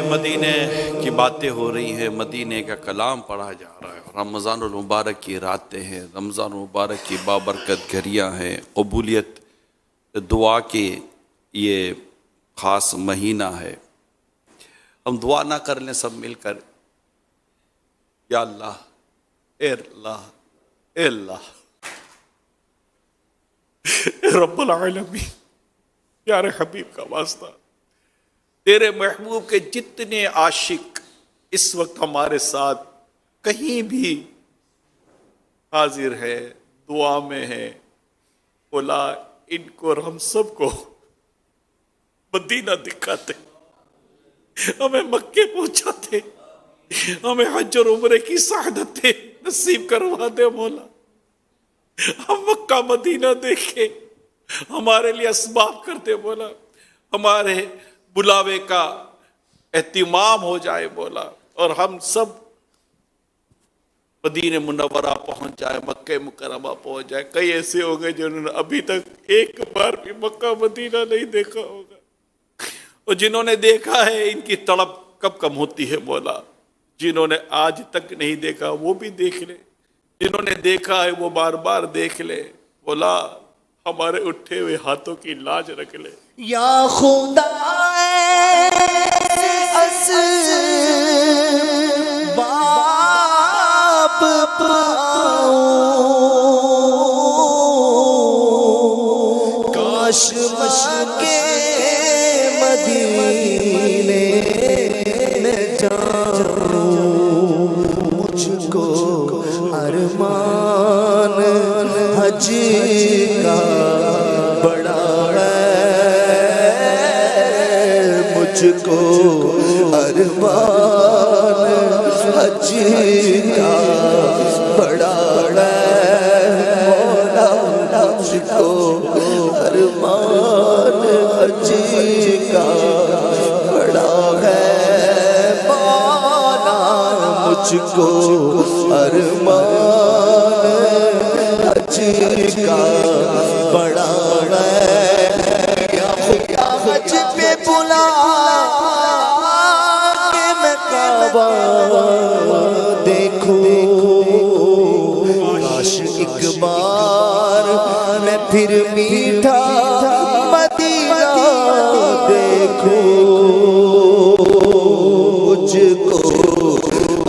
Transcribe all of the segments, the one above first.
مدینے کی باتیں ہو رہی ہیں، مدینے کا کلام پڑھا جا رہا ہے۔ رمضان المبارک کی راتیں ہیں، رمضان المبارک کی بابرکت گھڑیاں ہیں، قبولیت دعا کے یہ خاص مہینہ ہے۔ ہم دعا نہ کر لیں سب مل کر، یا اللہ، اے اللہ، اے اللہ، اے رب العالمین، پیارے حبیب کا واسطہ، تیرے محبوب کے جتنے عاشق اس وقت ہمارے ساتھ کہیں بھی حاضر ہے، دعا میں ہے، بولا ان کو اور ہم سب کو مدینہ دکھاتے، ہمیں مکے پہنچاتے، ہمیں حج اور عمرے کی سعادتیں نصیب کروا دے مولا۔ ہم مکہ مدینہ دیکھیں، ہمارے لیے اسباب کرتے مولا، ہمارے بلاوے کا اہتمام ہو جائے مولا، اور ہم سب مدینہ منورہ پہنچ جائے، مکہ مکرمہ پہنچ جائے۔ کئی ایسے ہوں گے جنہوں نے ابھی تک ایک بار بھی مکہ مدینہ نہیں دیکھا ہوگا، اور جنہوں نے دیکھا ہے ان کی تڑپ کب کم ہوتی ہے مولا۔ جنہوں نے آج تک نہیں دیکھا وہ بھی دیکھ لے، جنہوں نے دیکھا ہے وہ بار بار دیکھ لے مولا۔ ہمارے اٹھے ہوئے ہاتھوں کی لاج رکھ لے یا خدا، باپ پاؤں کاش کے مدینے میں جاؤں، مجھ کو ارمان حج کا بڑا ہے، مجھ کو ارمان حج کا بڑا ہے مولا، مجھ کو ارمان حج کا بڑا ہے مولا، مجھ کو ارمان حج کا بڑا ہے۔ یا خدا حج پہ بلا کہ میں کعبہ دیکھوں، کاش ایک بار میں پھر میٹھا مدینہ دیکھوں، مجھ کو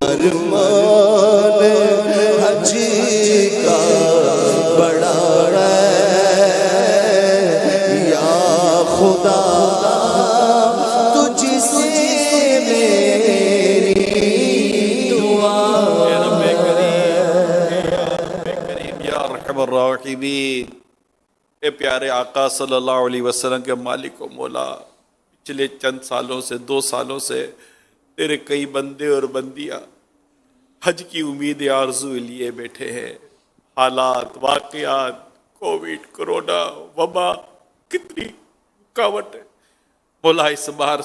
ارمان حج کا بڑا ہے۔ یا خدا تجھ سے میری دعا، اے رب کریم، یا ارحم الراحمین، اے پیارے آقا صلی اللہ علیہ وسلم کے مالک و مولا، پچھلے چند سالوں سے 2 سالوں سے تیرے کئی بندے اور بندیاں حج کی امید آرزو لیے بیٹھے ہیں۔ حالات، واقعات، کووڈ، کرونا، وبا، کتنی رکاوٹ ہے مولا۔ اس بار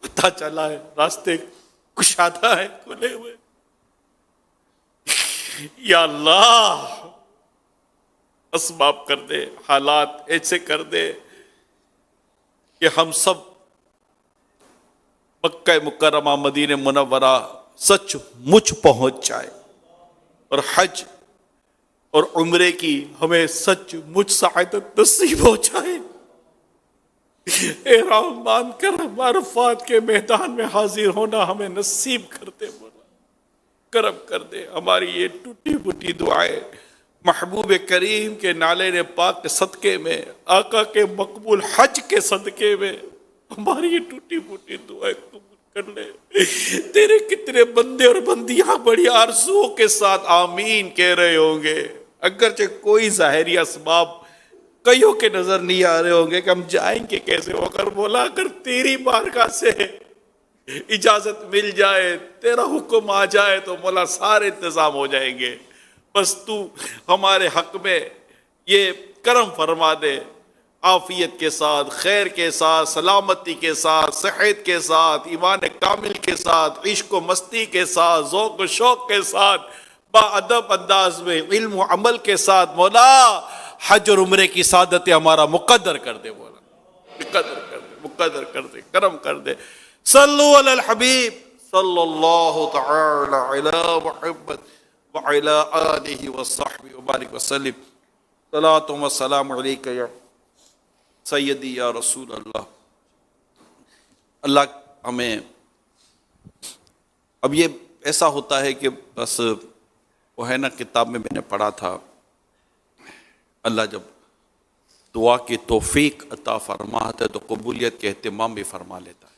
پتہ چلا ہے راستے کشادہ ہے، کھلے ہوئے۔ یا اللہ اسباب کر دے، حالات ایسے کر دے کہ ہم سب مکہ مکرمہ مدینہ منورہ سچ مچ پہنچ جائے، اور حج اور عمرے کی ہمیں سچ مچ سعادت نصیب ہو جائے۔ اے رحمان کرم، عرفات کے میدان میں حاضر ہونا ہمیں نصیب کر دے مولا، کرم کر دے۔ ہماری یہ ٹوٹی پھوٹی دعائیں محبوب کریم کے نالے پاک کے صدقے میں، آقا کے مقبول حج کے صدقے میں ہماری یہ ٹوٹی پھوٹی دعائیں قبول کر لے۔ تیرے کتنے بندے اور بندیاں بڑی آرزوؤں کے ساتھ آمین کہہ رہے ہوں گے، اگرچہ کوئی ظاہری اسباب کئیوں کے نظر نہیں آ رہے ہوں گے کہ ہم جائیں گے کیسے، ہو کر بولا اگر تیری بارگاہ سے اجازت مل جائے، تیرا حکم آ جائے تو مولا سارے انتظام ہو جائیں گے۔ بس تو ہمارے حق میں یہ کرم فرما دے، عافیت کے ساتھ، خیر کے ساتھ، سلامتی کے ساتھ، صحت کے ساتھ، ایمان کامل کے ساتھ، عشق و مستی کے ساتھ، ذوق و شوق کے ساتھ، با ادب انداز میں، علم و عمل کے ساتھ مولا حج اور عمرے کی سعادت ہمارا مقدر کر دے مولا، مقدر کر دے۔ مقدر کر دے، کرم کر دے. صلو علی الحبیب صلی اللہ تعالی علی محمد وعلی آلہ وصحبہ وبارک وسلم. صلاۃ و سلام علیک یا سیدی یا رسول اللہ. اللہ ہمیں، اب یہ ایسا ہوتا ہے کہ بس وہ ہے نا، کتاب میں نے پڑھا تھا، اللہ جب دعا کی توفیق عطا فرماتا ہے تو قبولیت کے اہتمام بھی فرما لیتا ہے.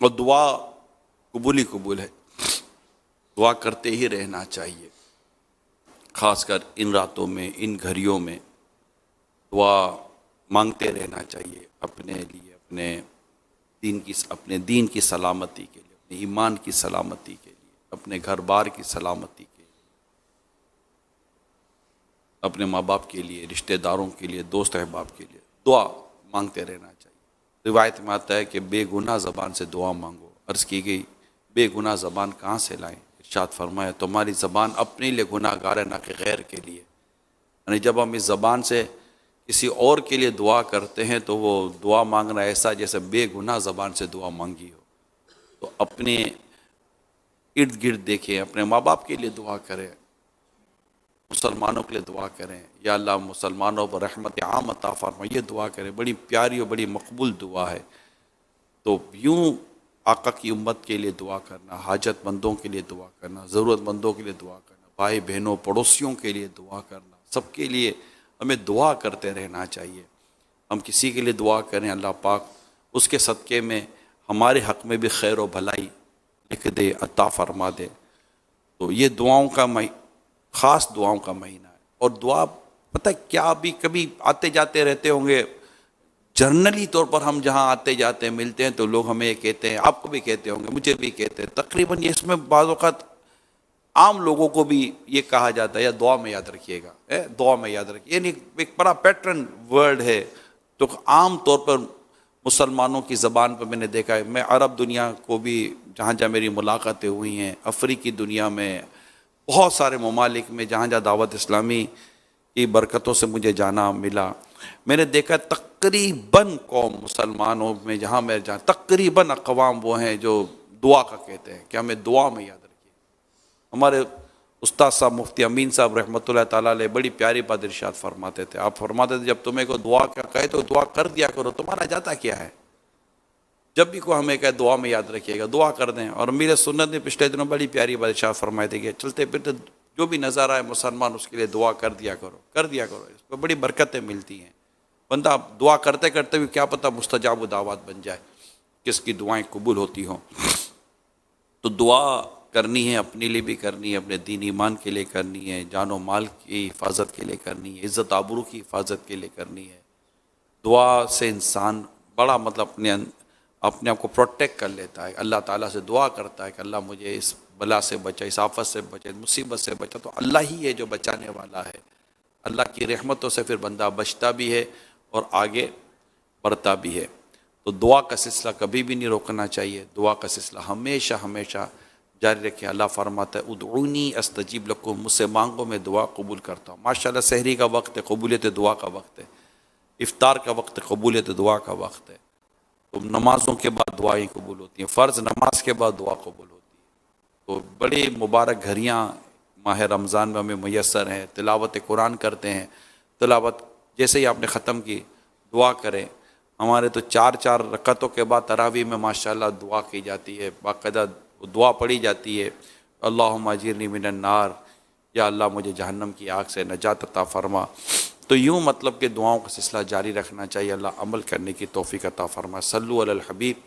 اور دعا قبول ہے، دعا کرتے ہی رہنا چاہیے، خاص کر ان راتوں میں، ان گھڑیوں میں دعا مانگتے رہنا چاہیے اپنے لیے، اپنے دین کی سلامتی کے لیے، اپنے ایمان کی سلامتی کے لیے، اپنے گھر بار کی سلامتی کے لیے، اپنے ماں باپ کے لیے، رشتہ داروں کے لیے، دوست احباب کے لیے دعا مانگتے رہنا چاہیے. روایت میں آتا ہے کہ بے گناہ زبان سے دعا مانگو. عرض کی گئی بے گناہ زبان کہاں سے لائیں؟ ارشاد فرمایا تمہاری زبان اپنے لیے گناہ گار ہے، نہ کہ غیر کے لیے. یعنی جب ہم اس زبان سے کسی اور کے لیے دعا کرتے ہیں تو وہ دعا مانگنا ایسا جیسے بے گناہ زبان سے دعا مانگی ہو. تو اپنے ارد گرد دیکھیں، اپنے ماں باپ کے لیے دعا کریں، مسلمانوں کے لیے دعا کریں، یا اللہ مسلمانوں پر رحمت عام عطا فرما، یہ دعا کریں. بڑی پیاری اور بڑی مقبول دعا ہے. تو یوں آقا کی امت کے لیے دعا کرنا، حاجت مندوں کے لیے دعا کرنا، ضرورت مندوں کے لیے دعا کرنا، بھائی بہنوں پڑوسیوں کے لیے دعا کرنا، سب کے لیے ہمیں دعا کرتے رہنا چاہیے. ہم کسی کے لیے دعا کریں، اللہ پاک اس کے صدقے میں ہمارے حق میں بھی خیر و بھلائی لکھ دے، عطا فرما دے. تو یہ دعاؤں کا خاص دعاؤں کا مہینہ ہے. اور دعا پتہ کیا، بھی کبھی آتے جاتے رہتے ہوں گے، جرنلی طور پر ہم جہاں آتے جاتے ہیں ملتے ہیں تو لوگ ہمیں یہ کہتے ہیں، آپ کو بھی کہتے ہوں گے، مجھے بھی کہتے ہیں، تقریباً یہ اس میں بعض اوقات عام لوگوں کو بھی یہ کہا جاتا ہے، یا دعا میں یاد رکھیے گا، دعا میں یاد رکھیے، یعنی ایک بڑا پیٹرن ورڈ ہے. تو عام طور پر مسلمانوں کی زبان پر میں نے دیکھا ہے. میں عرب دنیا کو بھی جہاں جہاں میری ملاقاتیں ہوئی ہیں، افریقی دنیا میں، بہت سارے ممالک میں جہاں جہاں دعوت اسلامی کی برکتوں سے مجھے جانا ملا، میں نے دیکھا تقریباً قوم مسلمانوں میں جہاں میں جہاں تقریباً اقوام وہ ہیں جو دعا کا کہتے ہیں کہ ہمیں دعا میں یاد رکھیے. ہمارے استاد صاحب مفتی امین صاحب رحمۃ اللہ تعالیٰ علیہ بڑی پیاری بات ارشاد فرماتے تھے. آپ فرماتے تھے جب تمہیں کو دعا کا کہے تو دعا کر دیا کرو، تمہارا جاتا کیا ہے؟ جب بھی کوئی ہمیں کہے دعا میں یاد رکھیے گا، دعا کر دیں. اور میرے سنت نے پچھلے دنوں بڑی پیاری بات ارشاد فرمائے تھے کہ چلتے پھرتے جو بھی نظر آئے مسلمان اس کے لیے دعا کر دیا کرو. اس کو بڑی برکتیں ملتی ہیں. بندہ دعا کرتے کرتے بھی کیا پتہ مستجاب دعوات بن جائے، کس کی دعائیں قبول ہوتی ہوں. تو دعا کرنی ہے، اپنے لیے بھی کرنی ہے، اپنے دین ایمان کے لیے کرنی ہے، جان و مال کی حفاظت کے لیے کرنی ہے، عزت آبرو کی حفاظت کے لیے کرنی ہے. دعا سے انسان بڑا مطلب اپنے آپ کو پروٹیکٹ کر لیتا ہے. اللہ تعالیٰ سے دعا کرتا ہے کہ اللہ مجھے اس بلا سے بچا، اس آفت سے بچا، اس مصیبت سے بچا. تو اللہ ہی ہے جو بچانے والا ہے. اللہ کی رحمتوں سے پھر بندہ بچتا بھی ہے اور آگے بڑھتا بھی ہے. تو دعا کا سلسلہ کبھی بھی نہیں روکنا چاہیے. دعا کا سلسلہ ہمیشہ ہمیشہ جاری رکھیں. اللہ فرماتا ہے ادعونی استجیب لکم، مجھ سے مانگو میں دعا قبول کرتا ہوں. ماشاءاللہ سحری کا وقت ہے، قبولیت دعا کا وقت ہے. افطار کا وقت ہے، قبولیت دعا کا وقت ہے. تو نمازوں کے بعد دعائیں قبول ہوتی ہیں، فرض نماز کے بعد دعا قبول ہوتی ہے. تو بڑی مبارک گھڑیاں ماہ رمضان میں ہمیں میسر ہیں. تلاوت قرآن کرتے ہیں، تلاوت جیسے ہی آپ نے ختم کی دعا کریں. ہمارے تو 4 رکعتوں کے بعد تراویح میں ماشاءاللہ دعا کی جاتی ہے، باقاعدہ دعا پڑھی جاتی ہے. اللہم اجرنی من النار، یا اللہ مجھے جہنم کی آگ سے نجات عطا فرما. تو یوں مطلب کہ دعاؤں کا سلسلہ جاری رکھنا چاہیے. اللہ عمل کرنے کی توفیق عطا فرما. صلو علی الحبیب